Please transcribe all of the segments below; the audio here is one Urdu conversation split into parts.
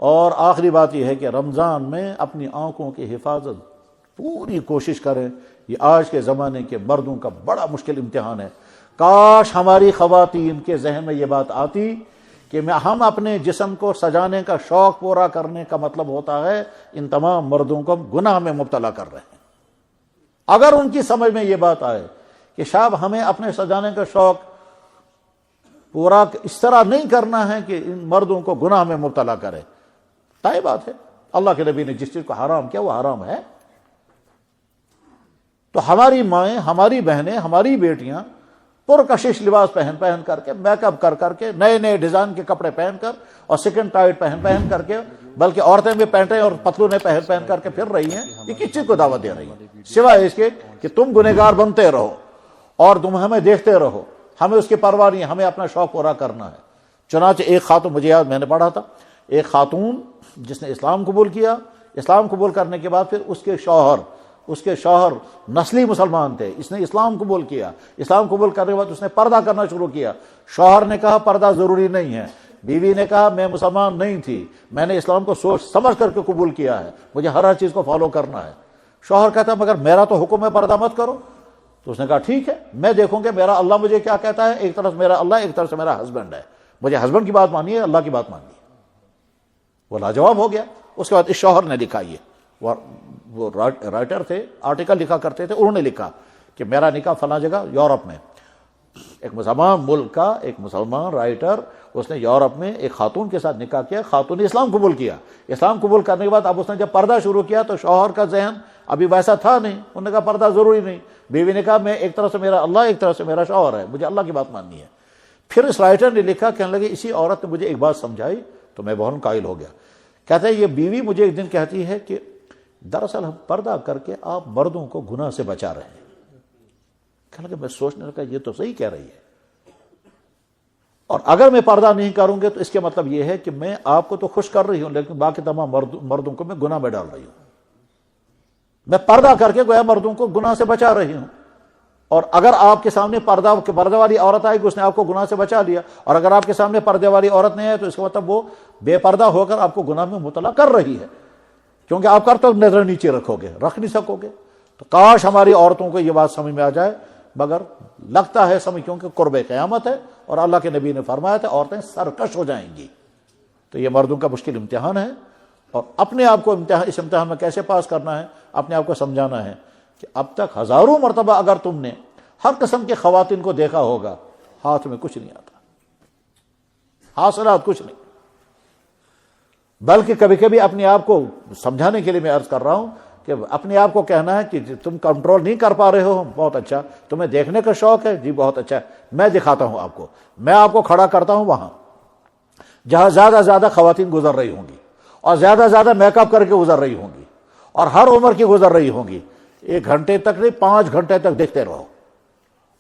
اور آخری بات یہ ہے کہ رمضان میں اپنی آنکھوں کی حفاظت پوری کوشش کریں. یہ آج کے زمانے کے مردوں کا بڑا مشکل امتحان ہے. کاش ہماری خواتین کے ذہن میں یہ بات آتی کہ ہم اپنے جسم کو سجانے کا شوق پورا کرنے کا مطلب ہوتا ہے ان تمام مردوں کو گناہ میں مبتلا کر رہے ہیں. اگر ان کی سمجھ میں یہ بات آئے کہ شاید ہمیں اپنے سجانے کا شوق پورا اس طرح نہیں کرنا ہے کہ ان مردوں کو گناہ میں مبتلا کرے. طے بات ہے اللہ کے نبی نے جس چیز کو حرام کیا وہ حرام ہے. تو ہماری مائیں، ہماری بہنیں، ہماری بیٹیاں پرکشش لباس پہن کر کے، میک اپ کر کے، نئے نئے ڈیزائن کے کپڑے پہن کر اور سیکنڈ ٹائٹ پہن کر کے، بلکہ عورتیں بھی پینٹیں اور پتلونے پہن کر کے پھر رہی ہیں. یہ کس چیز کو دعوت دے رہی ہیں سوائے اس کے کہ تم گنہگار بنتے رہو اور تم ہمیں دیکھتے رہو. ہمیں اس کی پرواہ نہیں، ہمیں اپنا شوق پورا کرنا ہے. چنانچہ ایک خاتون، مجھے یاد، میں نے پڑھا تھا، ایک خاتون جس نے اسلام قبول کیا، اسلام قبول کرنے کے بعد پھر اس کے شوہر نسلی مسلمان تھے. اس نے اسلام قبول کیا، اسلام قبول کرنے کے بعد اس نے پردہ کرنا شروع کیا. شوہر نے کہا پردہ ضروری نہیں ہے. بیوی نے کہا میں مسلمان نہیں تھی، میں نے اسلام کو سوچ سمجھ کر کے قبول کیا ہے، مجھے ہر چیز کو فالو کرنا ہے. شوہر کہتا مگر میرا تو حکم ہے پردہ مت کرو. تو اس نے کہا ٹھیک ہے، میں دیکھوں گا میرا اللہ مجھے کیا کہتا ہے. ایک طرف میرا اللہ، ایک طرف سے میرا ہسبینڈ ہے. مجھے ہسبینڈ کی بات ماننی ہے، اللہ کی بات ماننی ہے. وہ لاجواب ہو گیا. اس کے بعد اس شوہر نے لکھا، یہ وہ رائٹر تھے، آرٹیکل لکھا کرتے تھے، انہوں نے لکھا کہ میرا نکاح فلاں جگہ یورپ میں، ایک مسلمان ملک کا ایک مسلمان رائٹر، اس نے یورپ میں ایک خاتون کے ساتھ نکاح کیا. خاتون نے اسلام قبول کیا. اسلام قبول کرنے کے بعد اب اس نے جب پردہ شروع کیا تو شوہر کا ذہن ابھی ویسا تھا نہیں. انہوں نے کہا پردہ ضروری نہیں. بیوی نے کہا میں ایک طرف سے میرا اللہ، ایک طرف سے میرا شوہر ہے، مجھے اللہ کی بات ماننی ہے. پھر اس رائٹر نے لکھا، کہنے لگے اسی عورت نے مجھے ایک بات سمجھائی تو میں بہت قائل ہو گیا. کہتے ہیں یہ بیوی مجھے ایک دن کہتی ہے کہ دراصل ہم پردہ کر کے آپ مردوں کو گناہ سے بچا رہے ہیں. کہنے لگا میں سوچنے لگا یہ تو صحیح کہہ رہی ہے، اور اگر میں پردہ نہیں کروں گے تو اس کے مطلب یہ ہے کہ میں آپ کو تو خوش کر رہی ہوں لیکن باقی تمام مردوں کو میں گناہ میں ڈال رہی ہوں. میں پردہ کر کے گویا مردوں کو گناہ سے بچا رہی ہوں. اور اگر آپ کے سامنے پردہ والی عورت آئے گی اس نے آپ کو گناہ سے بچا لیا، اور اگر آپ کے سامنے پردے والی عورت نہیں آئے تو اس کا مطلب وہ بے پردہ ہو کر آپ کو گناہ میں مبتلا کر رہی ہے، کیونکہ آپ کر تو نظر نیچے رکھ نہیں سکو گے. تو کاش ہماری عورتوں کو یہ بات سمجھ میں آ جائے، مگر لگتا ہے سمجھ، کیونکہ قرب قیامت ہے اور اللہ کے نبی نے فرمایا تھا عورتیں سرکش ہو جائیں گی. تو یہ مردوں کا مشکل امتحان ہے، اور اپنے آپ کو اس امتحان میں کیسے پاس کرنا ہے، اپنے آپ کو سمجھانا ہے کہ اب تک ہزاروں مرتبہ اگر تم نے ہر قسم کے خواتین کو دیکھا ہوگا، ہاتھ میں کچھ نہیں آتا، حاصلات کچھ نہیں. بلکہ کبھی کبھی اپنے آپ کو سمجھانے کے لیے میں عرض کر رہا ہوں کہ اپنے آپ کو کہنا ہے کہ تم کنٹرول نہیں کر پا رہے ہو، بہت اچھا. تمہیں دیکھنے کا شوق ہے، جی بہت اچھا ہے. میں دکھاتا ہوں آپ کو، میں آپ کو کھڑا کرتا ہوں وہاں جہاں زیادہ خواتین گزر رہی ہوں گی، اور زیادہ میک اپ کر کے گزر رہی ہوں گی، اور ہر عمر کی گزر رہی ہوں گی. 1 گھنٹے تک نہیں، 5 گھنٹے تک دیکھتے رہو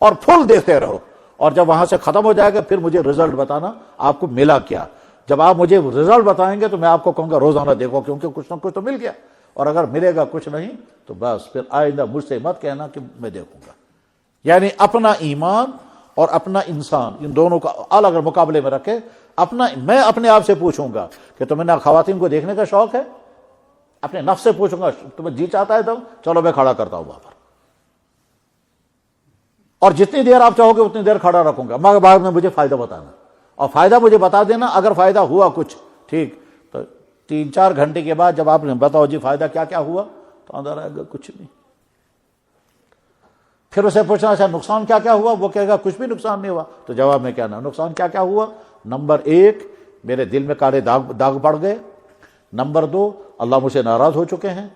اور فل دیکھتے رہو. اور جب وہاں سے ختم ہو جائے گا پھر مجھے رزلٹ بتانا آپ کو ملا کیا. جب آپ مجھے رزلٹ بتائیں گے تو میں آپ کو کہوں گا روزانہ دیکھو، کیونکہ کچھ نہ کچھ تو مل گیا. اور اگر ملے گا کچھ نہیں تو بس پھر آئندہ مجھ سے مت کہنا کہ میں دیکھوں گا. یعنی اپنا ایمان اور اپنا انسان، ان دونوں کا الگ مقابلے میں رکھے. میں اپنے آپ سے پوچھوں گا کہ تمہیں نہ خواتین کو دیکھنے کا شوق ہے، اپنے نفس سے پوچھوں گا تمہیں جی چاہتا ہے تو چلو میں کھڑا کرتا ہوں وہاں پر، اور جتنی دیر آپ چاہو گے اتنی دیر کھڑا رکھوں گا، مگر بعد میں مجھے فائدہ بتانا، اور فائدہ مجھے بتا دینا. اگر فائدہ ہوا کچھ ٹھیک، تو 3-4 گھنٹے کے بعد جب آپ نے بتاؤ جی فائدہ کیا ہوا، تو اندر آئے گا کچھ نہیں. پھر اسے پوچھنا اچھا نقصان کیا ہوا، وہ کہے گا کچھ بھی نقصان نہیں ہوا. تو جواب میں کہنا نقصان کیا ہوا، نمبر 1 میرے دل میں کالے داغ پڑ گئے، نمبر 2 اللہ مجھ سے ناراض ہو چکے ہیں،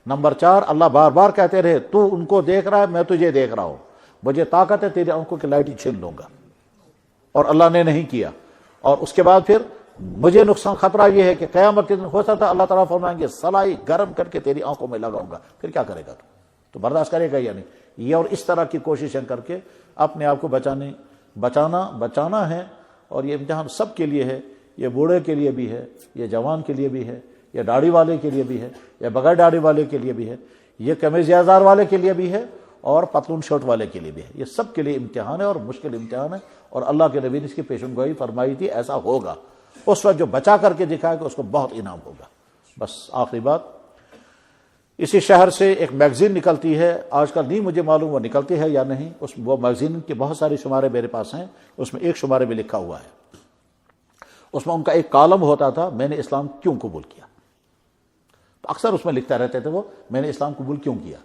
نمبر 4 اللہ بار بار کہتے رہے تو ان کو دیکھ رہا ہے میں تجھے دیکھ رہا ہوں، مجھے طاقت ہے تیری آنکھوں کی لائٹ ہی چھین لوں گا، اور اللہ نے نہیں کیا. اور اس کے بعد پھر مجھے نقصان خطرہ یہ ہے کہ قیامت کے دن ہو سکتا اللہ تعالیٰ فرمائیں گے سلائی گرم کر کے تیری آنکھوں میں لگاؤں گا. پھر کیا کرے گا تو برداشت کرے گا یا نہیں. یہ اور اس طرح کی کوششیں کر کے اپنے آپ کو بچانا ہے. اور یہ امتحان سب کے لیے ہے، یہ بوڑھے کے لیے بھی ہے، یہ جوان کے لیے بھی ہے، یہ داڑھی والے کے لیے بھی ہے، یہ بغیر داڑھی والے کے لیے بھی ہے، یہ قمیض ازار والے کے لیے بھی ہے، اور پتلون شرٹ والے کے لیے بھی ہے. یہ سب کے لیے امتحان ہے اور مشکل امتحان ہے، اور اللہ کے نبی نے اس کی پیشن گوئی فرمائی تھی ایسا ہوگا. اس وقت جو بچا کر کے دکھائے گا اس کو بہت انعام ہوگا. بس آخری بات، اسی شہر سے ایک میگزین نکلتی ہے، آج کل نہیں مجھے معلوم وہ نکلتی ہے یا نہیں، وہ میگزین کے بہت سارے شمارے میرے پاس ہیں، اس میں ایک شمارے میں لکھا ہوا ہے، اس میں ان کا ایک کالم ہوتا تھا میں نے اسلام کیوں قبول کیا. تو اکثر اس میں لکھتا رہتے تھے وہ میں نے اسلام قبول کیوں کیا.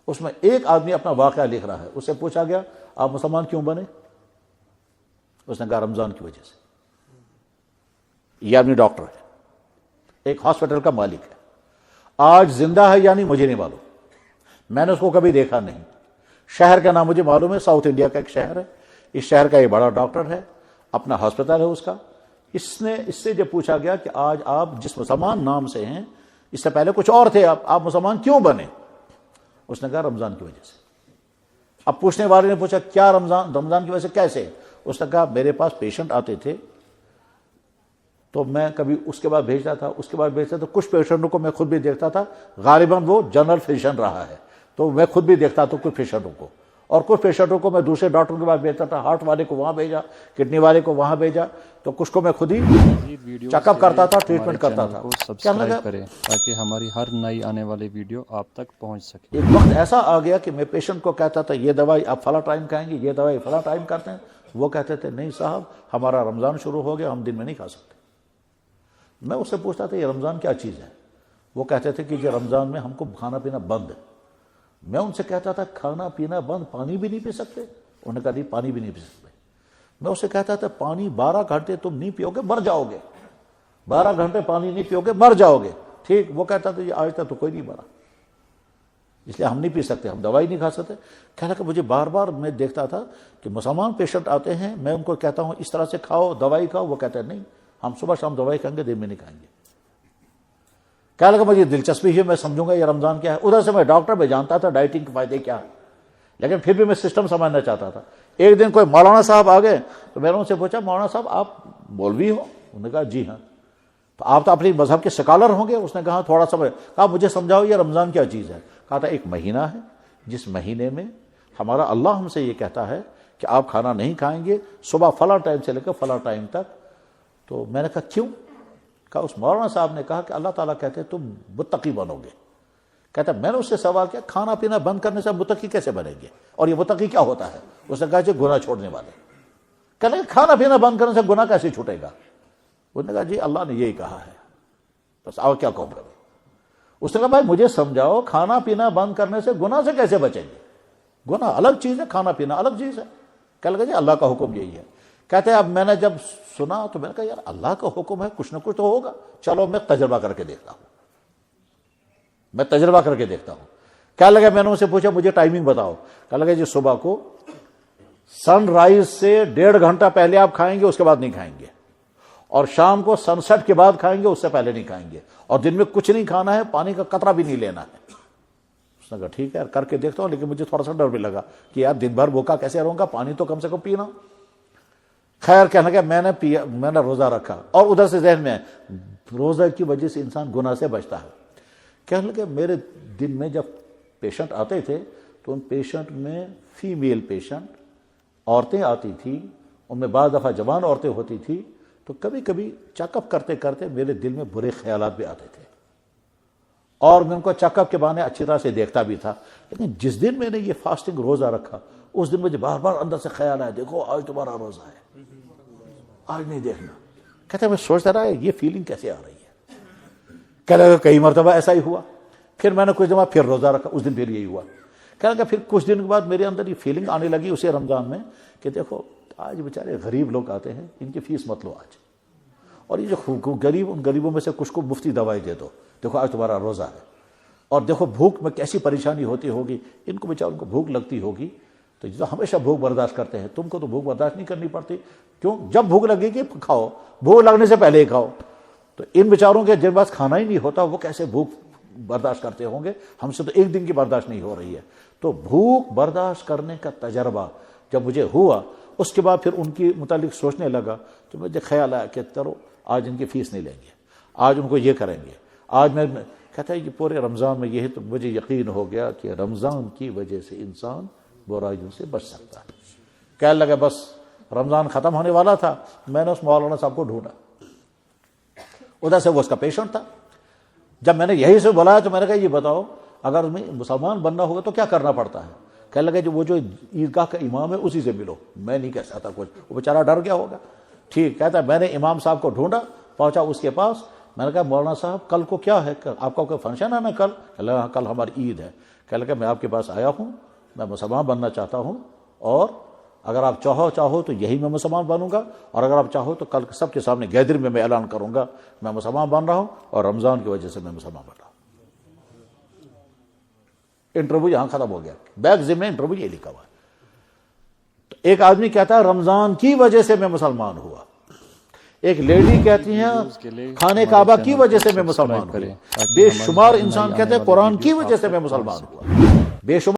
اس میں ایک آدمی اپنا واقعہ لکھ رہا ہے، اس سے پوچھا گیا آپ مسلمان کیوں بنے؟ اس نے کہا رمضان کی وجہ سے. یہ آدمی ڈاکٹر ہے، ایک ہاسپٹل کا مالک ہے، آج زندہ ہے یا نہیں مجھے نہیں معلوم، میں نے اس کو کبھی دیکھا نہیں. شہر کا نام مجھے معلوم ہے، ساؤتھ انڈیا کا ایک شہر ہے، اس شہر کا یہ بڑا ڈاکٹر ہے، اپنا ہاسپٹل ہے اس کا. اس سے جب پوچھا گیا کہ آج آپ جس مسلمان نام سے ہیں اس سے پہلے کچھ اور تھے، آپ مسلمان کیوں بنے؟ اس نے کہا رمضان کی وجہ سے. اب پوچھنے والے نے پوچھا کیا رمضان کی وجہ سے کیسے؟ اس نے کہا میرے پاس پیشنٹ آتے تھے تو میں کبھی اس کے بعد بھیجتا تھا تو کچھ پیشنٹوں کو میں خود بھی دیکھتا تھا، غالباً وہ جنرل فزیشین رہا ہے تو میں خود بھی دیکھتا تھا کچھ پیشنٹوں کو، اور کچھ پیشنٹوں کو میں دوسرے ڈاکٹر کے پاس بھیجتا تھا، ہارٹ والے کو وہاں بھیجا، کڈنی والے کو وہاں بھیجا، تو کچھ کو میں خود ہی چیک اپ کرتا تھا، ٹریٹمنٹ کرتا تھا. سبسکرائب کریں تاکہ ہماری ہر نئی آنے والی ویڈیو آپ تک پہنچ سکے. ایک وقت ایسا آ گیا کہ میں پیشنٹ کو کہتا تھا یہ دوائی آپ فلاں ٹائم کھائیں گے، یہ دوائی فلاں ٹائم کرتے ہیں، وہ کہتے تھے نہیں صاحب ہمارا رمضان شروع ہو گیا، ہم دن میں نہیں کھا سکتے. میں اس سے پوچھتا تھا یہ رمضان کیا چیز ہے؟ وہ کہتے تھے کہ یہ رمضان میں ہم کو کھانا پینا بند ہے. میں ان سے کہتا تھا کھانا پینا بند، پانی بھی نہیں پی سکتے؟ انہوں نے کہا نہیں پانی بھی نہیں پی سکتے. میں اسے کہتا تھا پانی 12 گھنٹے تم نہیں پیو گے مر جاؤ گے، 12 گھنٹے پانی نہیں پیو گے مر جاؤ گے. ٹھیک، وہ کہتا تھا یہ آج تک تو کوئی نہیں مرا، اس لیے ہم نہیں پی سکتے، ہم دوائی نہیں کھا سکتے. کہنا کہ مجھے بار بار میں دیکھتا تھا کہ مسلمان پیشنٹ آتے ہیں، میں ان کو کہتا ہوں اس طرح سے کھاؤ دوائی کھاؤ، وہ کہتے ہیں نہیں ہم صبح شام دوائی کھائیں گے، دن میں نہیں کھائیں گے. کہنے لگا مجھے دلچسپی ہے، میں سمجھوں گا یہ رمضان کیا ہے. ادھر سے میں ڈاکٹر میں جانتا تھا ڈائٹنگ کے فائدے کیا ہے، لیکن پھر بھی میں سسٹم سمجھنا چاہتا تھا. ایک دن کوئی مولانا صاحب آ گئے تو میں نے ان سے پوچھا مولانا صاحب آپ مولوی ہو؟ انہوں نے کہا جی ہاں. تو آپ تو اپنی مذہب کے سکالر ہوں گے؟ اس نے کہا تھوڑا سا. کہا مجھے سمجھاؤ یہ رمضان کیا چیز ہے؟ کہا تھا ایک مہینہ ہے جس مہینے میں ہمارا اللہ ہم سے یہ کہتا ہے کہ آپ کھانا نہیں کھائیں گے صبح فلاں ٹائم سے لے کر فلاں ٹائم تک. تو میں نے کہا کیوں؟ کہا اس مولانا صاحب نے کہا کہ اللہ تعالیٰ کہتے تم متقی بنو گے. کہتا میں نے اس سے سوال کیا کھانا پینا بند کرنے سے متقی کیسے بنیں گے، اور یہ متقی کیا ہوتا ہے؟ اس نے کہا جی گناہ چھوڑنے والے. کہنے کھانا پینا بند کرنے سے گناہ کیسے چھوٹے گا؟ اس نے کہا جی اللہ نے یہی کہا ہے، بس آؤ کیا کہوں گا. اس نے کہا بھائی مجھے سمجھاؤ کھانا پینا بند کرنے سے گناہ سے کیسے بچیں گے؟ گناہ الگ چیز ہے، کھانا پینا الگ چیز ہے. کہنے لگا جی اللہ کا حکم یہی ہے. کہتے ہیں اب میں نے جب سنا تو میں نے کہا یار اللہ کا حکم ہے کچھ نہ کچھ تو ہوگا، چلو میں تجربہ کر کے دیکھتا ہوں. کہنے لگا میں نے ان سے پوچھا مجھے ٹائمنگ بتاؤ. کہنے لگا جی صبح کو سن رائز سے 1.5 گھنٹہ پہلے آپ کھائیں گے، اس کے بعد نہیں کھائیں گے، اور شام کو سن سیٹ کے بعد کھائیں گے، اس سے پہلے نہیں کھائیں گے، اور دن میں کچھ نہیں کھانا ہے، پانی کا قطرہ بھی نہیں لینا ہے. اس نے کہا ٹھیک ہے یار کر کے دیکھتا ہوں، لیکن مجھے تھوڑا سا ڈر بھی لگا کہ یار دن بھر بھوکا کیسے رہوں گا، پانی تو کم سے کم پینا. خیر کہنے لگا میں نے روزہ رکھا، اور ادھر سے ذہن میں روزہ کی وجہ سے انسان گناہ سے بچتا ہے. کہنے لگے میرے دن میں جب پیشنٹ آتے تھے تو ان پیشنٹ میں فیمیل پیشنٹ عورتیں آتی تھیں، ان میں بعض دفعہ جوان عورتیں ہوتی تھیں، تو کبھی کبھی چیک اپ کرتے کرتے میرے دل میں برے خیالات بھی آتے تھے، اور میں ان کو چیک اپ کے بہانے اچھی طرح سے دیکھتا بھی تھا. لیکن جس دن میں نے یہ فاسٹنگ روزہ رکھا اس دن مجھے بار بار اندر سے خیال آیا دیکھو آج تمہارا روزہ ہے، آج نہیں دیکھنا. کہتے میں سوچتا رہا یہ فیلنگ کیسے آ رہی ہے. کہنے لگا کئی مرتبہ ایسا ہی ہوا. پھر میں نے کچھ دفعہ پھر روزہ رکھا، اس دن پھر یہی ہوا. کہنے لگا پھر کچھ دن کے بعد میرے اندر یہ فیلنگ آنے لگی اسی رمضان میں کہ دیکھو آج بیچارے غریب لوگ آتے ہیں، ان کی فیس مت لو آج، اور یہ جو غریب ان غریبوں میں سے کچھ کو مفتی دوائی دے دو، دیکھو آج تمہارا روزہ ہے. اور دیکھو بھوک میں کیسی پریشانی ہوتی ہوگی، ان کو بیچاروں کو بھوک لگتی ہوگی، تو جو ہمیشہ بھوک برداشت کرتے ہیں تم کو تو بھوک برداشت نہیں کرنی پڑتی. کیوں؟ جب بھوک لگے گی کھاؤ، بھوک لگنے سے پہلے ہی کھاؤ. تو ان بیچاروں کے جن پاس کھانا ہی نہیں ہوتا وہ کیسے بھوک برداشت کرتے ہوں گے؟ ہم سے تو ایک دن کی برداشت نہیں ہو رہی ہے. تو بھوک برداشت کرنے کا تجربہ جب مجھے ہوا، اس کے بعد پھر ان کی متعلق سوچنے لگا تو مجھے خیال آیا کہ چلو آج ان کی فیس نہیں لیں گے، آج ان کو یہ کریں گے. آج میں کہتا ہے کہ پورے رمضان میں یہ ہے، تو مجھے یقین ہو گیا کہ رمضان کی وجہ سے انسان برائیوں سے بچ سکتا ہے. کہنے لگا بس رمضان ختم ہونے والا تھا، میں نے اس مولانا صاحب کو ڈھونڈا. ادھر سے وہ اس کا پیشنٹ تھا. جب میں نے یہی سے بلایا تو میں نے کہا یہ بتاؤ اگر مسلمان بننا ہوگا تو کیا کرنا پڑتا ہے؟ کہنے لگے جو وہ جو عیدگاہ کا امام ہے اسی سے ملو. میں نہیں کہہ سکتا کچھ, وہ بیچارہ ڈر گیا ہوگا. ٹھیک, کہتا ہے میں نے امام صاحب کو ڈھونڈا, پہنچا اس کے پاس. میں نے کہا مولانا صاحب کل کو کیا ہے, آپ کا کوئی فنکشن ہے نا کل؟ کہنے لگا کل ہماری عید ہے. کہنے لگا میں آپ کے پاس آیا ہوں, میں مسلمان بننا چاہتا ہوں, اور اگر آپ چاہو تو یہی میں مسلمان بنوں گا, اور اگر آپ چاہو تو کل سب کے سامنے گیدرنگ میں اعلان کروں گا میں مسلمان بن رہا ہوں, اور رمضان کی وجہ سے میں مسلمان بن رہا ہوں. انٹرویو یہاں ختم ہو گیا, بیک ذمہ انٹرویو یہ لکھا ہوا ہے. تو ایک آدمی کہتا ہے رمضان کی وجہ سے میں مسلمان ہوا, ایک لیڈی کہتی ہیں خانہ کعبہ کی وجہ سے میں مسلمان ہوا, بے شمار انسان کہتے ہیں قرآن کی وجہ سے میں مسلمان ہوا, بے شمار